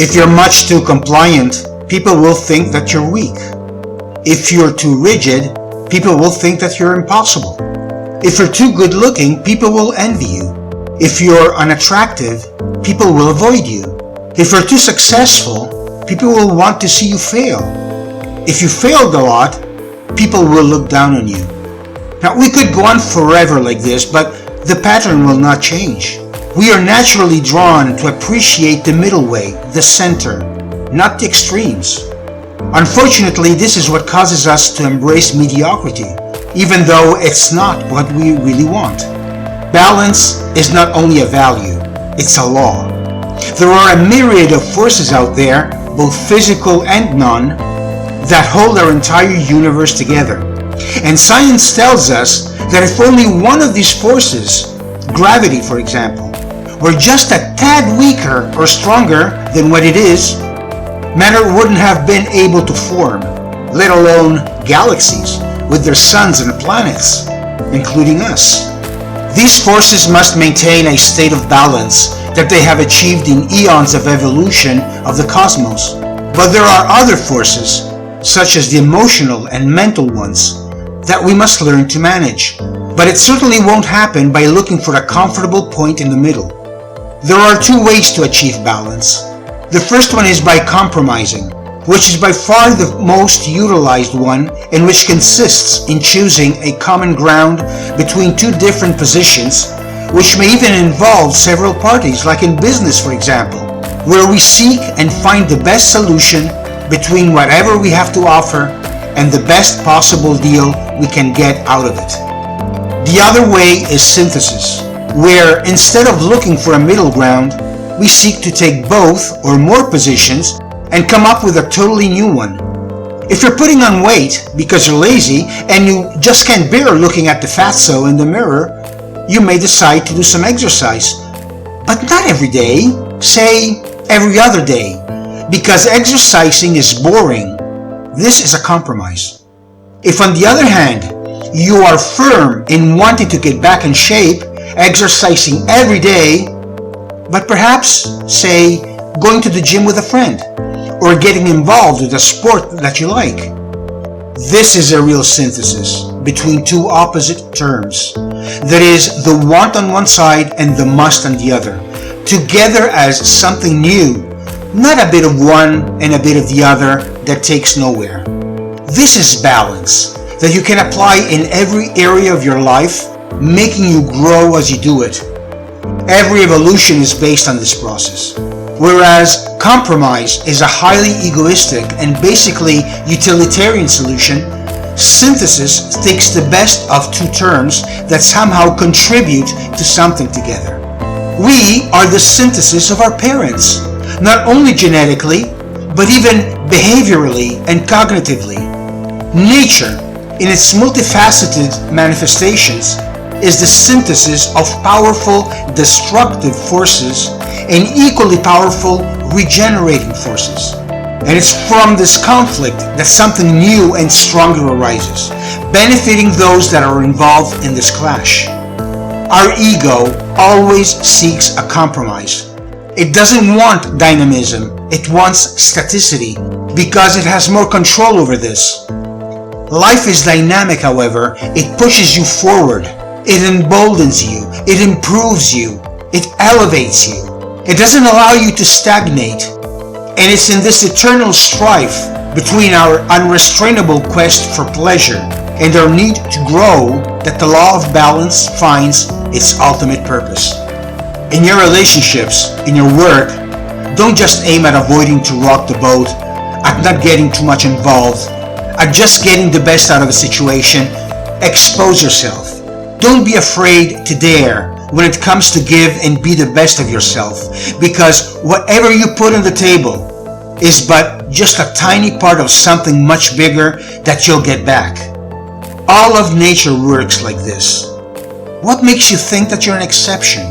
If you're much too compliant, people will think that you're weak. If you're too rigid, people will think that you're impossible. If you're too good looking, people will envy you. If you're unattractive, people will avoid you. If you're too successful, people will want to see you fail. If you failed a lot, people will look down on you. Now, we could go on forever like this, but the pattern will not change. We are naturally drawn to appreciate the middle way, the center, not the extremes. Unfortunately, this is what causes us to embrace mediocrity, even though it's not what we really want. Balance is not only a value, it's a law. There are a myriad of forces out there, both physical and non, that hold our entire universe together. And science tells us that if only one of these forces, gravity for example, were just a tad weaker or stronger than what it is, matter wouldn't have been able to form, let alone galaxies with their suns and planets, including us. These forces must maintain a state of balance that they have achieved in eons of evolution of the cosmos. But there are other forces, such as the emotional and mental ones, that we must learn to manage. But it certainly won't happen by looking for a comfortable point in the middle. There are two ways to achieve balance. The first one is by compromising, which is by far the most utilized one, and which consists in choosing a common ground between two different positions, which may even involve several parties, like in business for example, where we seek and find the best solution between whatever we have to offer and the best possible deal we can get out of it. The other way is synthesis, where instead of looking for a middle ground, we seek to take both or more positions and come up with a totally new one. If you're putting on weight because you're lazy and you just can't bear looking at the fatso in the mirror, you may decide to do some exercise. But not every day, say every other day, because exercising is boring. This is a compromise. If on the other hand, you are firm in wanting to get back in shape, exercising every day, but perhaps, say, going to the gym with a friend, or getting involved with a sport that you like. This is a real synthesis between two opposite terms. That is, the want on one side and the must on the other, together as something new, not a bit of one and a bit of the other that takes nowhere. This is balance that you can apply in every area of your life, making you grow as you do it. Every evolution is based on this process, whereas compromise is a highly egoistic and basically utilitarian solution. Synthesis takes the best of two terms that somehow contribute to something together. We are the synthesis of our parents, not only genetically, but even behaviorally and cognitively. Nature, in its multifaceted manifestations, is the synthesis of powerful destructive forces and equally powerful regenerating forces. And it's from this conflict that something new and stronger arises, benefiting those that are involved in this clash. Our ego always seeks a compromise. It doesn't want dynamism, it wants staticity, because it has more control over this. Life is dynamic, however. It pushes you forward. It emboldens you, it improves you, it elevates you. It doesn't allow you to stagnate. And it's in this eternal strife between our unrestrainable quest for pleasure and our need to grow that the law of balance finds its ultimate purpose. In your relationships, in your work, don't just aim at avoiding to rock the boat, at not getting too much involved, at just getting the best out of a situation. Expose yourself. Don't be afraid to dare when it comes to give and be the best of yourself, because whatever you put on the table is but just a tiny part of something much bigger that you'll get back. All of nature works like this. What makes you think that you're an exception?